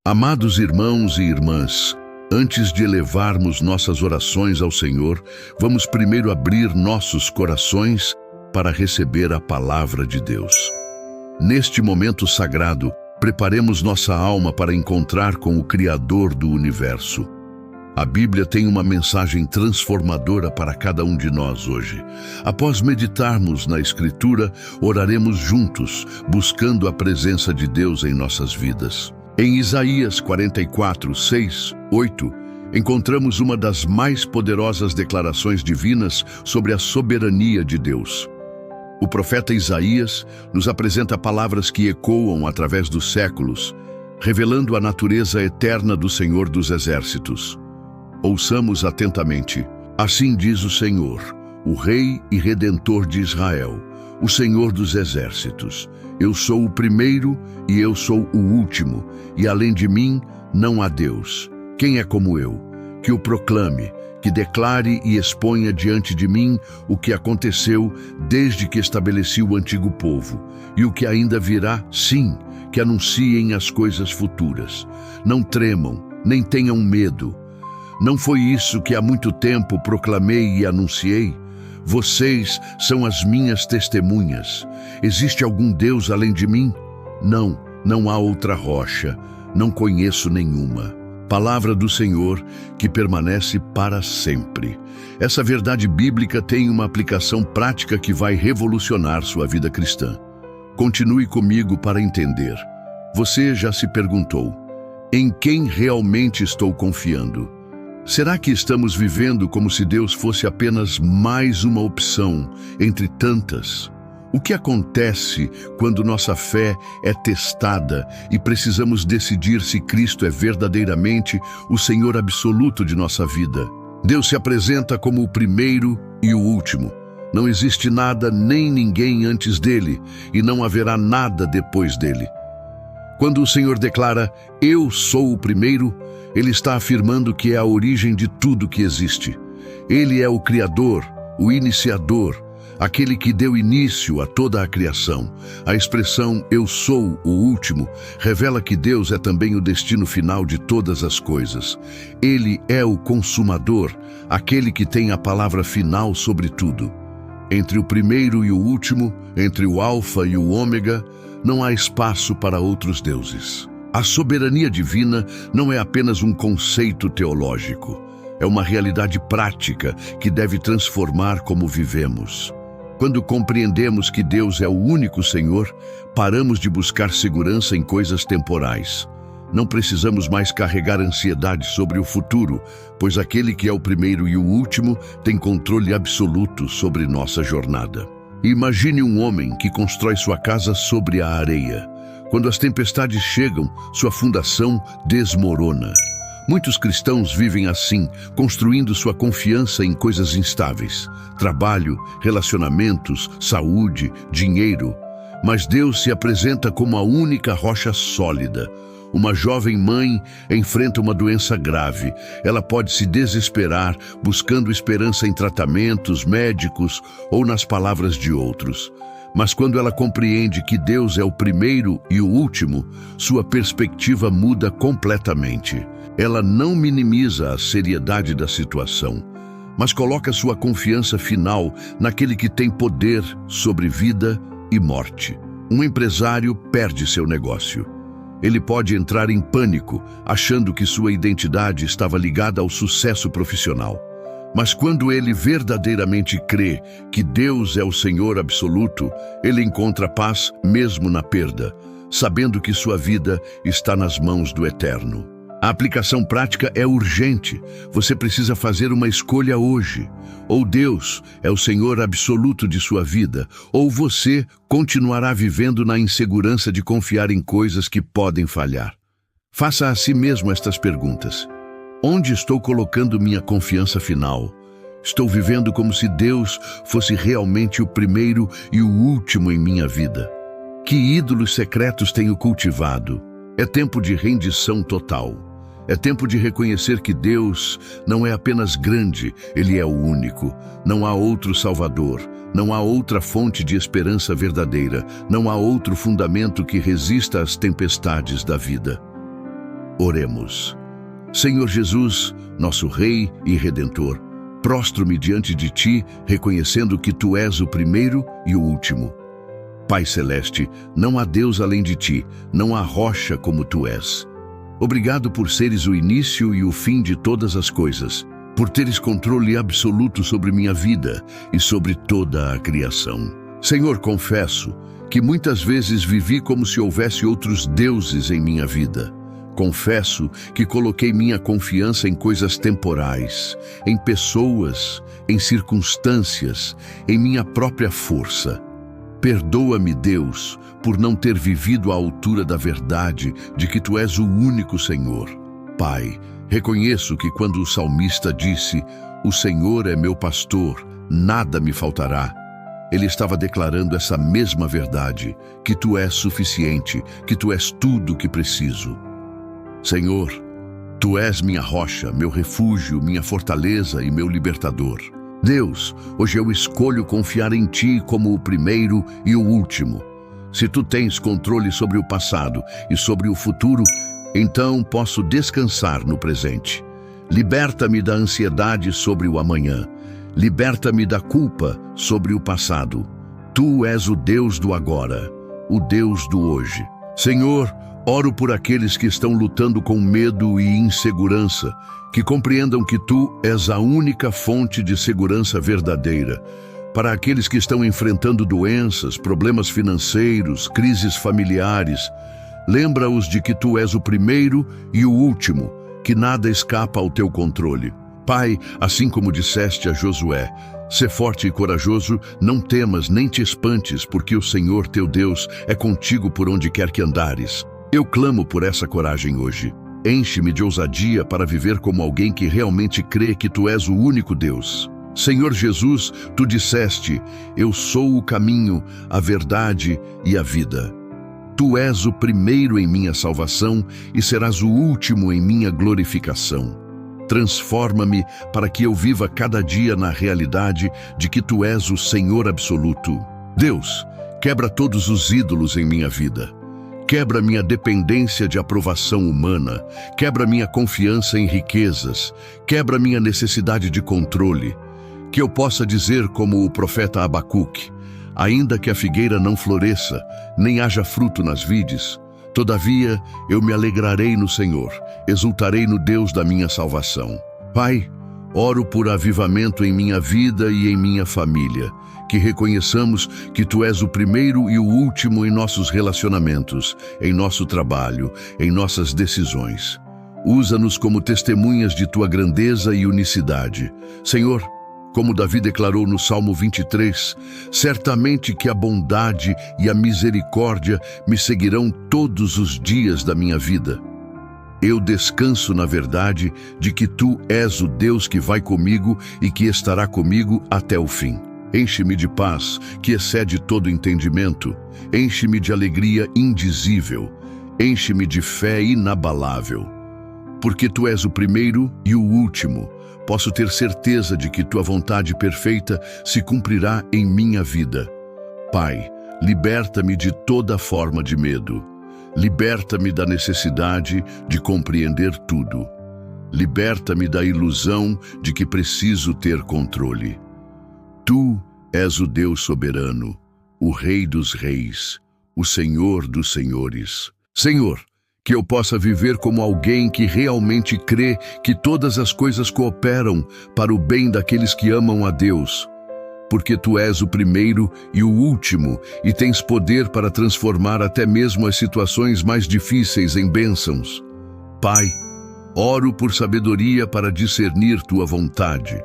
Amados irmãos e irmãs, antes de elevarmos nossas orações ao Senhor, vamos primeiro abrir nossos corações para receber a palavra de Deus. Neste momento sagrado, preparemos nossa alma para encontrar com o Criador do Universo. A Bíblia tem uma mensagem transformadora para cada um de nós hoje. Após meditarmos na Escritura, oraremos juntos, buscando a presença de Deus em nossas vidas. Em Isaías 44, 6, 8, encontramos uma das mais poderosas declarações divinas sobre a soberania de Deus. O profeta Isaías nos apresenta palavras que ecoam através dos séculos, revelando a natureza eterna do Senhor dos Exércitos. Ouçamos atentamente. Assim diz o Senhor, o Rei e Redentor de Israel, o Senhor dos Exércitos. Eu sou o primeiro e eu sou o último, e além de mim não há Deus. Quem é como eu? Que o proclame, que declare e exponha diante de mim o que aconteceu desde que estabeleci o antigo povo, e o que ainda virá, sim, que anunciem as coisas futuras. Não tremam, nem tenham medo. Não foi isso que há muito tempo proclamei e anunciei? Vocês são as minhas testemunhas. Existe algum Deus além de mim? Não, não há outra rocha. Não conheço nenhuma. Palavra do Senhor que permanece para sempre. Essa verdade bíblica tem uma aplicação prática que vai revolucionar sua vida cristã. Continue comigo para entender. Você já se perguntou: em quem realmente estou confiando? Será que estamos vivendo como se Deus fosse apenas mais uma opção entre tantas? O que acontece quando nossa fé é testada e precisamos decidir se Cristo é verdadeiramente o Senhor absoluto de nossa vida? Deus se apresenta como o primeiro e o último. Não existe nada nem ninguém antes dele, e não haverá nada depois dele. Quando o Senhor declara, eu sou o primeiro, Ele está afirmando que é a origem de tudo que existe. Ele é o Criador, o iniciador, aquele que deu início a toda a criação. A expressão eu sou o último revela que Deus é também o destino final de todas as coisas. Ele é o consumador, aquele que tem a palavra final sobre tudo. Entre o primeiro e o último, entre o Alfa e o Ômega, não há espaço para outros deuses. A soberania divina não é apenas um conceito teológico. É uma realidade prática que deve transformar como vivemos. Quando compreendemos que Deus é o único Senhor, paramos de buscar segurança em coisas temporais. Não precisamos mais carregar ansiedade sobre o futuro, pois aquele que é o primeiro e o último tem controle absoluto sobre nossa jornada. Imagine um homem que constrói sua casa sobre a areia. Quando as tempestades chegam, sua fundação desmorona. Muitos cristãos vivem assim, construindo sua confiança em coisas instáveis: trabalho, relacionamentos, saúde, dinheiro. Mas Deus se apresenta como a única rocha sólida. Uma jovem mãe enfrenta uma doença grave. Ela pode se desesperar, buscando esperança em tratamentos médicos ou nas palavras de outros. Mas quando ela compreende que Deus é o primeiro e o último, sua perspectiva muda completamente. Ela não minimiza a seriedade da situação, mas coloca sua confiança final naquele que tem poder sobre vida e morte. Um empresário perde seu negócio. Ele pode entrar em pânico, achando que sua identidade estava ligada ao sucesso profissional. Mas quando ele verdadeiramente crê que Deus é o Senhor absoluto, ele encontra paz mesmo na perda, sabendo que sua vida está nas mãos do Eterno. A aplicação prática é urgente. Você precisa fazer uma escolha hoje. Ou Deus é o Senhor absoluto de sua vida, ou você continuará vivendo na insegurança de confiar em coisas que podem falhar. Faça a si mesmo estas perguntas. Onde estou colocando minha confiança final? Estou vivendo como se Deus fosse realmente o primeiro e o último em minha vida? Que ídolos secretos tenho cultivado? É tempo de rendição total. É tempo de reconhecer que Deus não é apenas grande, Ele é o único. Não há outro Salvador, não há outra fonte de esperança verdadeira, não há outro fundamento que resista às tempestades da vida. Oremos. Senhor Jesus, nosso Rei e Redentor, prostro-me diante de Ti, reconhecendo que Tu és o primeiro e o último. Pai Celeste, não há Deus além de Ti, não há rocha como Tu és. Obrigado por seres o início e o fim de todas as coisas, por teres controle absoluto sobre minha vida e sobre toda a criação. Senhor, confesso que muitas vezes vivi como se houvesse outros deuses em minha vida. Confesso que coloquei minha confiança em coisas temporais, em pessoas, em circunstâncias, em minha própria força. Perdoa-me, Deus, por não ter vivido à altura da verdade de que Tu és o único Senhor. Pai, reconheço que quando o salmista disse: "O Senhor é meu pastor, nada me faltará", ele estava declarando essa mesma verdade, que Tu és suficiente, que Tu és tudo o que preciso. Senhor, Tu és minha rocha, meu refúgio, minha fortaleza e meu libertador. Deus, hoje eu escolho confiar em Ti como o primeiro e o último. Se Tu tens controle sobre o passado e sobre o futuro, então posso descansar no presente. Liberta-me da ansiedade sobre o amanhã. Liberta-me da culpa sobre o passado. Tu és o Deus do agora, o Deus do hoje. Senhor, oro por aqueles que estão lutando com medo e insegurança, que compreendam que Tu és a única fonte de segurança verdadeira. Para aqueles que estão enfrentando doenças, problemas financeiros, crises familiares, lembra-os de que Tu és o primeiro e o último, que nada escapa ao Teu controle. Pai, assim como disseste a Josué, sê forte e corajoso, não temas nem te espantes, porque o Senhor teu Deus é contigo por onde quer que andares. Eu clamo por essa coragem hoje. Enche-me de ousadia para viver como alguém que realmente crê que Tu és o único Deus. Senhor Jesus, Tu disseste: "Eu sou o caminho, a verdade e a vida." Tu és o primeiro em minha salvação e serás o último em minha glorificação. Transforma-me para que eu viva cada dia na realidade de que Tu és o Senhor absoluto. Deus, quebra todos os ídolos em minha vida. Quebra minha dependência de aprovação humana. Quebra minha confiança em riquezas. Quebra minha necessidade de controle. Que eu possa dizer como o profeta Abacuque: "Ainda que a figueira não floresça, nem haja fruto nas vides, todavia eu me alegrarei no Senhor, exultarei no Deus da minha salvação." Pai, oro por avivamento em minha vida e em minha família, que reconheçamos que Tu és o primeiro e o último em nossos relacionamentos, em nosso trabalho, em nossas decisões. Usa-nos como testemunhas de Tua grandeza e unicidade. Senhor, como Davi declarou no Salmo 23, certamente que a bondade e a misericórdia me seguirão todos os dias da minha vida. Eu descanso na verdade de que Tu és o Deus que vai comigo e que estará comigo até o fim. Enche-me de paz, que excede todo entendimento. Enche-me de alegria indizível. Enche-me de fé inabalável. Porque Tu és o primeiro e o último, posso ter certeza de que Tua vontade perfeita se cumprirá em minha vida. Pai, liberta-me de toda forma de medo. Liberta-me da necessidade de compreender tudo. Liberta-me da ilusão de que preciso ter controle. Tu és o Deus soberano, o Rei dos reis, o Senhor dos senhores. Senhor, que eu possa viver como alguém que realmente crê que todas as coisas cooperam para o bem daqueles que amam a Deus, porque Tu és o primeiro e o último e tens poder para transformar até mesmo as situações mais difíceis em bênçãos. Pai, oro por sabedoria para discernir Tua vontade.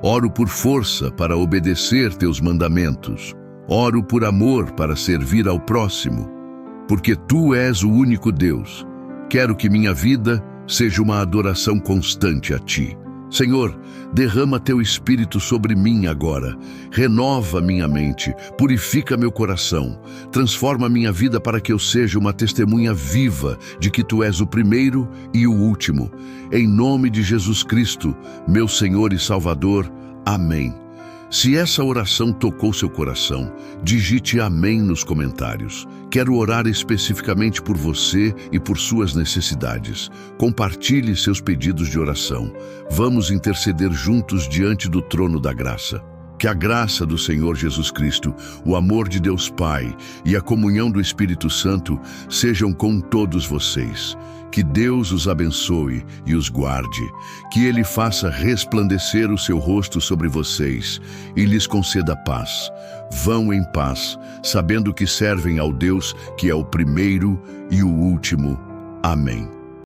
Oro por força para obedecer Teus mandamentos. Oro por amor para servir ao próximo. Porque Tu és o único Deus. Quero que minha vida seja uma adoração constante a Ti. Senhor, derrama Teu Espírito sobre mim agora. Renova minha mente, purifica meu coração. Transforma minha vida para que eu seja uma testemunha viva de que Tu és o primeiro e o último. Em nome de Jesus Cristo, meu Senhor e Salvador. Amém. Se essa oração tocou seu coração, digite amém nos comentários. Quero orar especificamente por você e por suas necessidades. Compartilhe seus pedidos de oração. Vamos interceder juntos diante do trono da graça. Que a graça do Senhor Jesus Cristo, o amor de Deus Pai e a comunhão do Espírito Santo sejam com todos vocês. Que Deus os abençoe e os guarde. Que Ele faça resplandecer o seu rosto sobre vocês e lhes conceda paz. Vão em paz, sabendo que servem ao Deus que é o primeiro e o último. Amém.